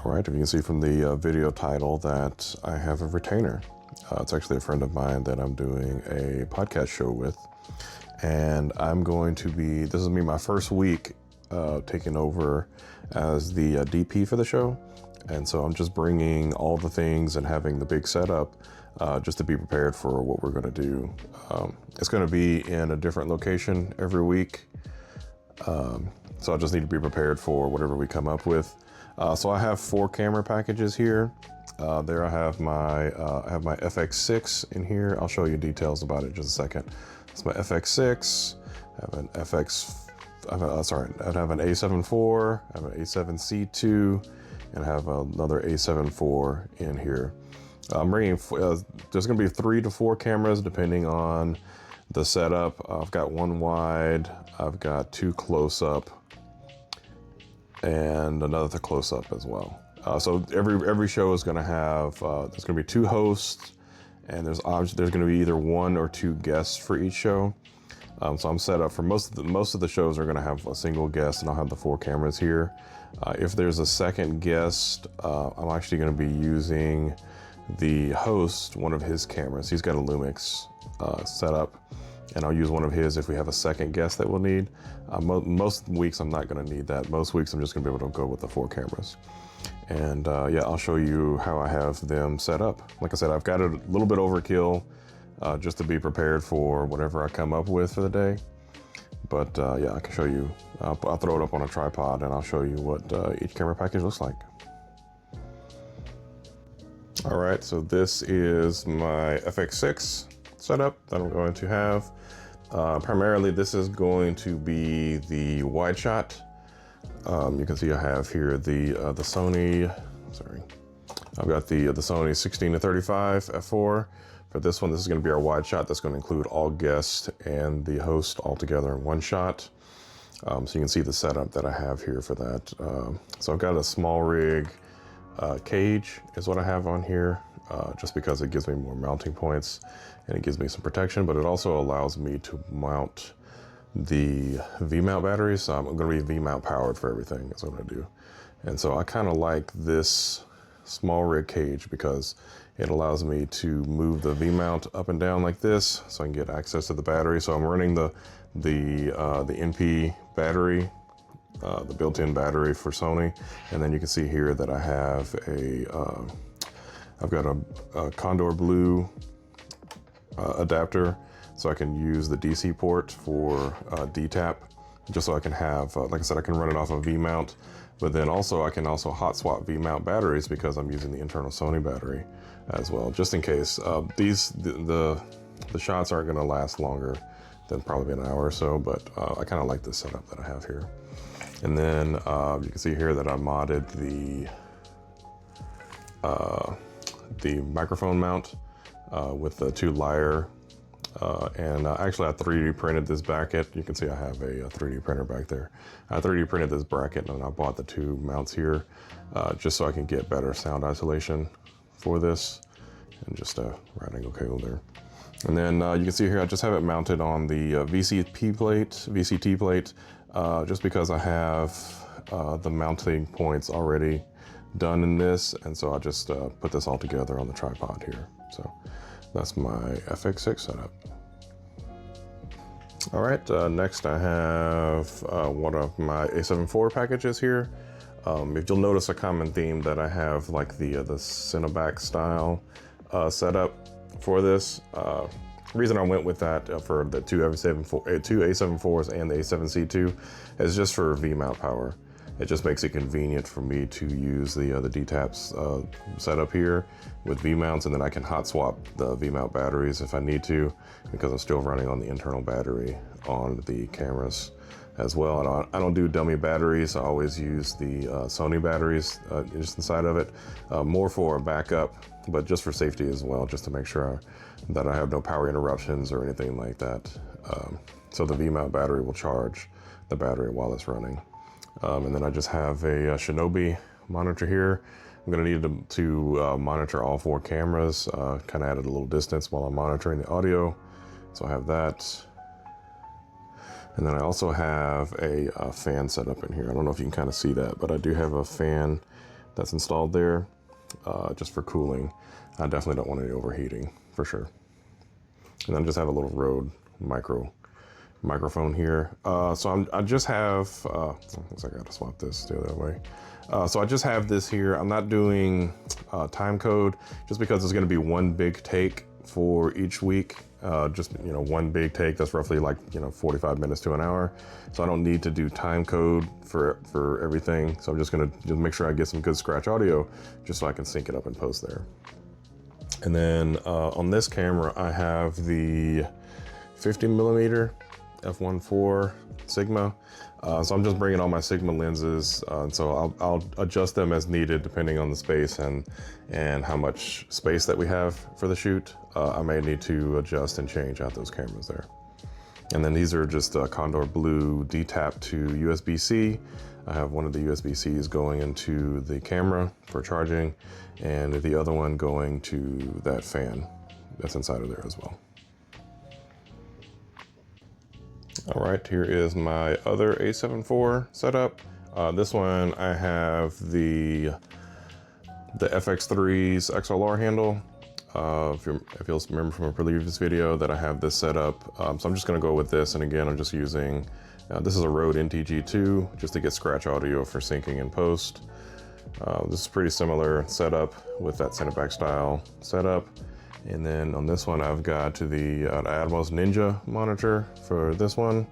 All right, if you can see from the video title that I have a retainer. It's actually a friend of mine that I'm doing a podcast show with. And I'm going to be, this is my first week taking over as the DP for the show. And so I'm just bringing all the things and having the big setup just to be prepared for what we're going to do. It's going to be in a different location every week. So I just need to be prepared for whatever we come up with. So I have 4 camera packages here. There I have my FX6 in here. I'll show you details about it in just a second. It's my FX6. I have an I have an A7 IV, I have an A7C2, and I have another A7 IV in here. I'm bringing, there's going to be 3 to 4 cameras depending on the setup. I've got 1 wide, I've got 2 close-up, and another close-up as well. So every show is going to have, there's going to be 2 hosts, and there's going to be either 1 or 2 guests for each show. So I'm set up for most of the shows are going to have a single guest, and I'll have the 4 cameras here. If there's a second guest, I'm actually going to be using the host, one of his cameras. He's got a Lumix set up, and I'll use one of his if we have a second guest that we'll need. Most weeks I'm not going to need that. Most weeks I'm just going to be able to go with the 4 cameras. And yeah, I'll show you how I have them set up. Like I said, I've got it a little bit overkill just to be prepared for whatever I come up with for the day. But yeah, I can show you. I'll throw it up on a tripod and I'll show you what each camera package looks like. All right, so this is my FX6 setup that I'm going to have. Primarily, this is going to be the wide shot. You can see I have here the Sony. Sorry, I've got the Sony 16-35 f4. For this one, this is going to be our wide shot. That's going to include all guests and the host all together in one shot. So you can see the setup that I have here for that. So I've got a small rig cage is what I have on here, just because it gives me more mounting points and it gives me some protection, but it also allows me to mount the V-mount batteries. So I'm going to be V-mount powered for everything. That's what I'm going to do. And so I kind of like this small rig cage because it allows me to move the V-mount up and down like this so I can get access to the battery. So I'm running the NP battery, the built-in battery for Sony. And then you can see here that I have I've got a Condor Blue adapter, so I can use the DC port for DTAP, just so I can have, like I said, I can run it off a V-mount, but then also I can also hot swap V-mount batteries because I'm using the internal Sony battery as well, just in case. The shots aren't gonna last longer than probably an hour or so, but I kind of like this setup that I have here. And then you can see here that I modded the microphone mount with the 2 lyre. And actually I 3D printed this bracket. You can see I have a 3D printer back there. I 3D printed this bracket and I bought the 2 mounts here just so I can get better sound isolation for this. And just a right angle cable there. And then you can see here I just have it mounted on the VCT plate, just because I have the mounting points already done in this, and so I just put this all together on the tripod here. So that's my FX6 setup. All right, next I have one of my A7 IV packages here. If you'll notice a common theme that I have, like the Cineback style setup for this. The reason I went with that for the two A7 IVs and the A7C2 is just for V-mount power. It just makes it convenient for me to use the DTAPs setup here with V-mounts, and then I can hot swap the V-mount batteries if I need to, because I'm still running on the internal battery on the cameras as well. And I don't do dummy batteries. I always use the Sony batteries just inside of it, more for backup, but just for safety as well, just to make sure that I have no power interruptions or anything like that. So the V-mount battery will charge the battery while it's running. And then I just have a Shinobi monitor here. I'm gonna need to monitor all 4 cameras, kind of added a little distance while I'm monitoring the audio. So I have that. And then I also have a fan set up in here. I don't know if you can kind of see that, but I do have a fan that's installed there, just for cooling. I definitely don't want any overheating for sure. And then just have a little Rode microphone here. So I just have, I gotta swap this the other way. So I just have this here. I'm not doing time code just because it's gonna be one big take for each week. Just, you know, one big take that's roughly like, you know, 45 minutes to an hour. So I don't need to do time code for everything. So I'm just gonna make sure I get some good scratch audio just so I can sync it up in post there. And then on this camera, I have the 50mm f1.4 Sigma. So I'm just bringing all my Sigma lenses. So I'll adjust them as needed depending on the space and how much space that we have for the shoot. I may need to adjust and change out those cameras there. And then these are just Condor Blue D-Tap to USB-C. I have one of the USB-Cs going into the camera for charging, and the other one going to that fan that's inside of there as well. All right, here is my other A7 IV setup. This one I have the FX3's XLR handle. If you'll remember from a previous video that I have this set up. So I'm just gonna go with this, and again, I'm just using, this is a Rode NTG2 just to get scratch audio for syncing in post. This is pretty similar setup with that center back style setup. And then on this one, I've got the Atmos Ninja monitor for this one.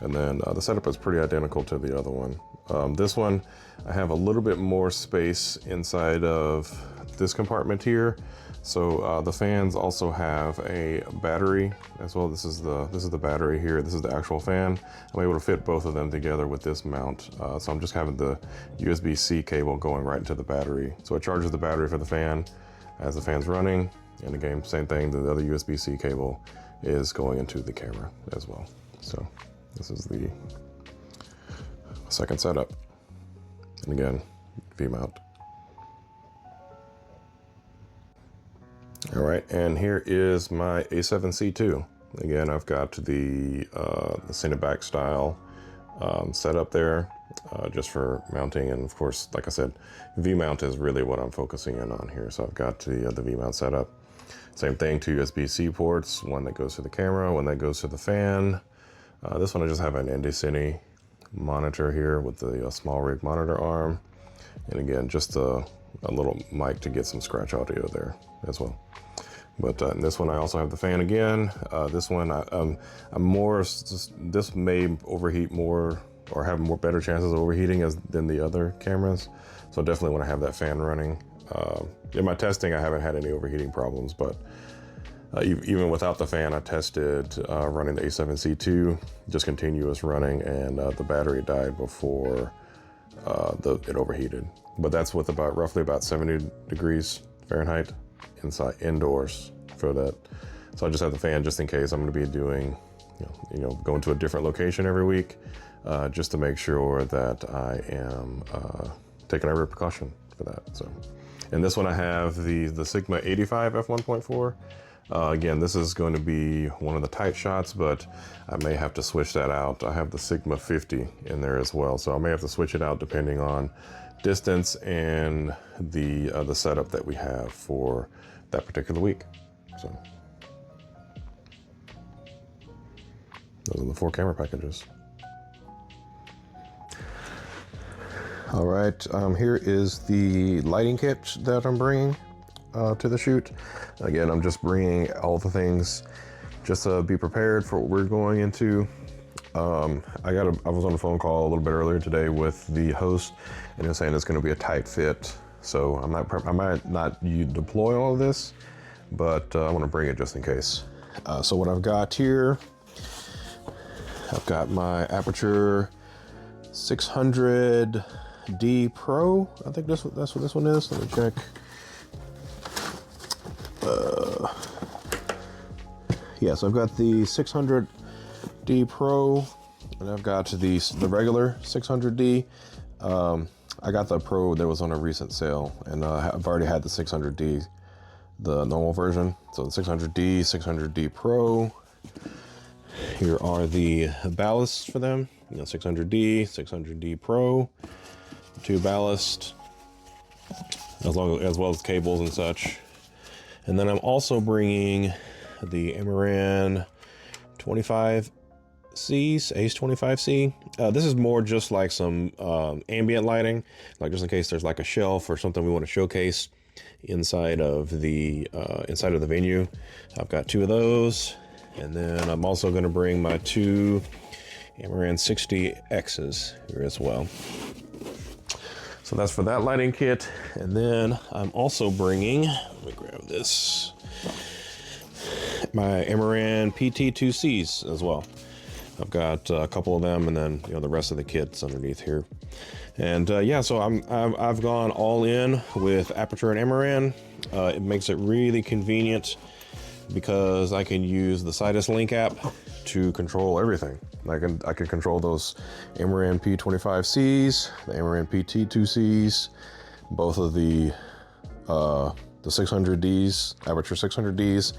And then the setup is pretty identical to the other one. This one, I have a little bit more space inside of this compartment here. So the fans also have a battery as well. This is the battery here. This is the actual fan. I'm able to fit both of them together with this mount. So I'm just having the USB-C cable going right into the battery. So it charges the battery for the fan as the fan's running. And again, same thing, the other USB-C cable is going into the camera as well. So this is the second setup. And again, V-mount. All right, and here is my A7C2. Again, I've got the center back style setup there just for mounting. And of course, like I said, V-mount is really what I'm focusing in on here. So I've got the V-mount setup. Same thing, two USB-C ports, one that goes to the camera, one that goes to the fan. This one I just have an Cine monitor here with the small rig monitor arm. And again, just a little mic to get some scratch audio there as well. But in this one, I also have the fan again. This one, I'm more, this may overheat more or have better chances of overheating than the other cameras. So definitely want to have that fan running. In my testing, I haven't had any overheating problems, but even without the fan, I tested running the A7C2, just continuous running, and the battery died before it overheated. But that's with roughly about 70 degrees Fahrenheit indoors for that. So I just have the fan just in case I'm going to be doing, going to a different location every week, just to make sure that I am taking every precaution for that. So, and this one I have the Sigma A7iv f1.4. Again, this is going to be one of the tight shots, but I may have to switch that out. I have the Sigma 50 in there as well, so I may have to switch it out depending on distance and the setup that we have for that particular week. So those are the 4 camera packages. All right, here is the lighting kit that I'm bringing to the shoot. Again, I'm just bringing all the things just to be prepared for what we're going into. I was on a phone call a little bit earlier today with the host, and he was saying it's going to be a tight fit. So I might not deploy all of this, but I want to bring it just in case. So what I've got here, I've got my Aputure 600D Pro. I think that's what this one is. Let me check. Yeah, so I've got the 600D Pro, and I've got the regular 600D. I got the Pro that was on a recent sale, and I've already had the 600D, the normal version. So the 600D, 600D Pro. Here are the ballasts for them. 600D, 600D Pro, 2 ballast. as well as cables and such. And then I'm also bringing the Amaran 25Cs, A725C. This is more just like some ambient lighting, like just in case there's like a shelf or something we want to showcase inside of the venue. I've got 2 of those, and then I'm also going to bring my 2 Amaran 60Xs here as well. So that's for that lighting kit. And then I'm also bringing, let me grab this, my Amaran PT2cs as well. I've got a couple of them, and then the rest of the kit's underneath here. And yeah, so I've gone all in with Aputure and Amaran. It makes it really convenient because I can use the Sidus Link app to control everything. I can control those Amaran P25Cs, the Amaran PT2Cs, both of the 600Ds, Aputure 600Ds,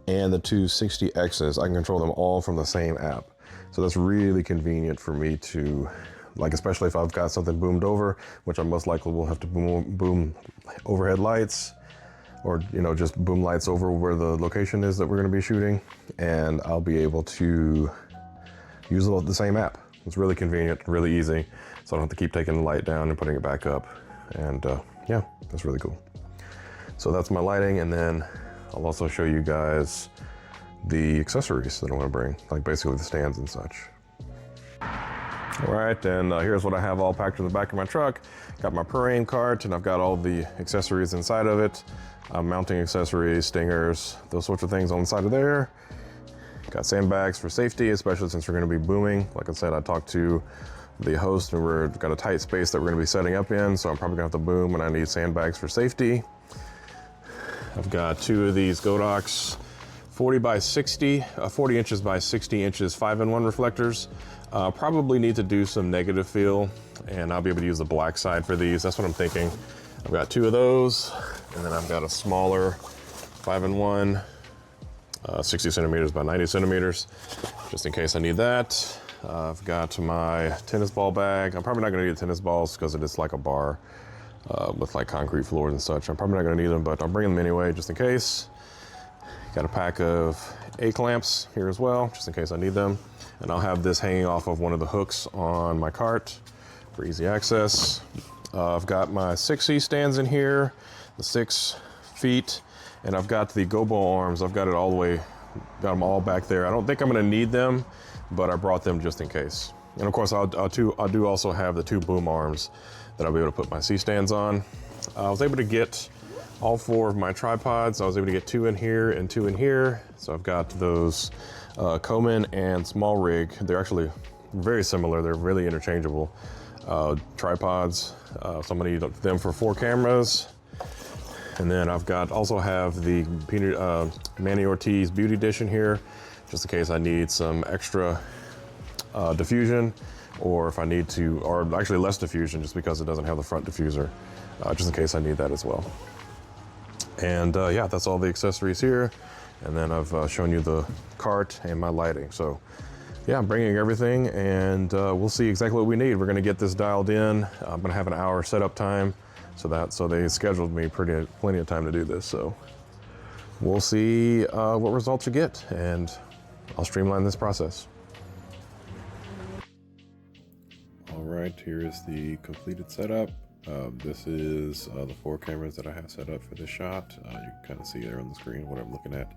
and the 260Xs. I can control them all from the same app. So that's really convenient for me to, like, especially if I've got something boomed over, which I most likely will have to boom overhead lights, or just boom lights over where the location is that we're going to be shooting, and I'll be able to use the same app. It's really convenient, really easy, so I don't have to keep taking the light down and putting it back up. And yeah, that's really cool. So that's my lighting, and then I'll also show you guys the accessories that I want to bring, like basically the stands and such. All right, and here's what I have all packed in the back of my truck. Got my per-aim cart, and I've got all the accessories inside of it. Mounting accessories, stingers, those sorts of things on the side of there. Got sandbags for safety, especially since we're going to be booming. Like I said, I talked to the host, and we've got a tight space that we're going to be setting up in, so I'm probably going to have to boom, and I need sandbags for safety. I've got 2 of these Godox 40 inches by 60 inches 5-in-1 reflectors. Probably need to do some negative fill, and I'll be able to use the black side for these. That's what I'm thinking. I've got 2 of those, and then I've got a smaller 5-in-1, 60 centimeters by 90 centimeters, just in case I need that. I've got my tennis ball bag. I'm probably not gonna need tennis balls because it is like a bar with like concrete floors and such. I'm probably not gonna need them, but I'll bring them anyway, just in case. Got a pack of A-clamps here as well, just in case I need them. And I'll have this hanging off of one of the hooks on my cart for easy access. I've got my 6C stands in here, the 6 feet, and I've got the gobo arms. I've got it all the way, got them all back there. I don't think I'm gonna need them, but I brought them just in case. And of course, I do also have the 2 boom arms that I'll be able to put my C stands on. I was able to get all 4 of my tripods. I was able to get 2 in here and 2 in here. So I've got those Coleman and Small Rig. They're actually very similar. They're really interchangeable tripods. So I'm gonna need them for 4 cameras. And then I've also have the Manny Ortiz Beauty Dish in here, just in case I need some extra diffusion, or if I need to, or actually less diffusion, just because it doesn't have the front diffuser, just in case I need that as well. And yeah, that's all the accessories here. And then I've shown you the cart and my lighting. So yeah, I'm bringing everything, and we'll see exactly what we need. We're gonna get this dialed in. I'm gonna have an hour setup time, so they scheduled me plenty of time to do this. So we'll see what results we get, and I'll streamline this process. All right, here is the completed setup. This is the 4 cameras that I have set up for this shot. You can kind of see there on the screen what I'm looking at.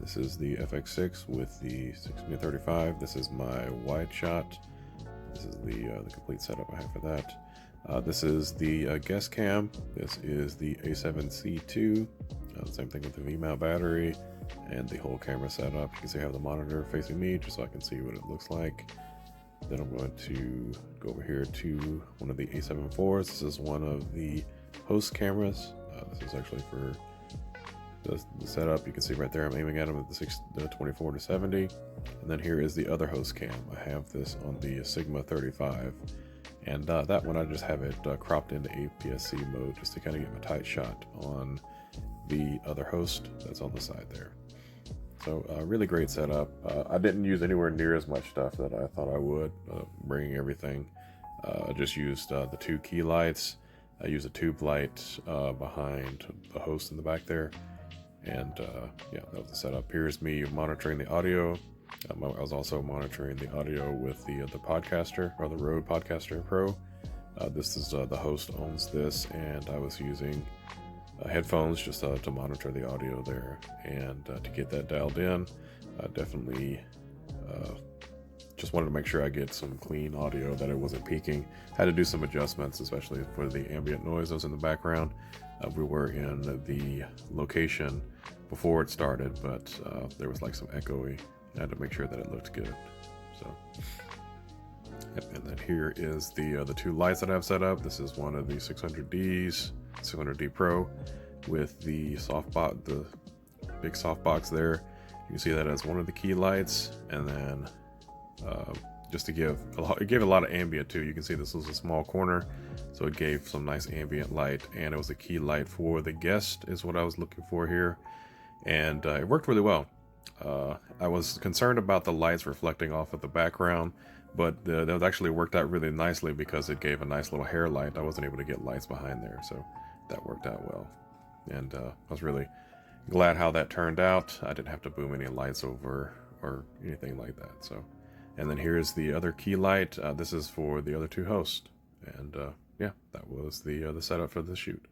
This is the FX6 with the 16-35. This is my wide shot. This is the complete setup I have for that. This is the guest cam. This is the A7C2. Same thing with the V-mount battery and the whole camera setup. You can see I have the monitor facing me just so I can see what it looks like. Then I'm going to go over here to one of the A7 IVs. This is one of the host cameras. This is actually for the setup. You can see right there I'm aiming at them at the 24-70. And then here is the other host cam. I have this on the Sigma 35. And that one I just have it cropped into APS-C mode just to kind of get my tight shot on the other host that's on the side there. So really great setup. I didn't use anywhere near as much stuff that I thought I would, bringing everything. I just used the 2 key lights I use a tube light behind the host in the back there. And yeah, that was the setup. Here's me monitoring the audio. I was also monitoring the audio with the Podcaster, or the Rode Podcaster Pro. This is the host owns this, and I was using headphones just to monitor the audio there, and to get that dialed in. Definitely just wanted to make sure I get some clean audio, that it wasn't peaking. Had to do some adjustments, especially for the ambient noise that was in the background. We were in the location before it started, but there was like some echoey. I had to make sure that it looked good. So, yep. And then here is the two lights that I've set up. This is one of the 600Ds, 600D Pro, with the softbox, the big softbox there. You can see that as one of the key lights, and then just to give it gave a lot of ambient too. You can see this was a small corner, so it gave some nice ambient light, and it was a key light for the guest is what I was looking for here, and it worked really well. I was concerned about the lights reflecting off of the background, but that actually worked out really nicely because it gave a nice little hair light. I wasn't able to get lights behind there, so that worked out well, and I was really glad how that turned out. I didn't have to boom any lights over or anything like that. So, and then here's the other key light. This is for the other two hosts, and yeah, that was the setup for the shoot.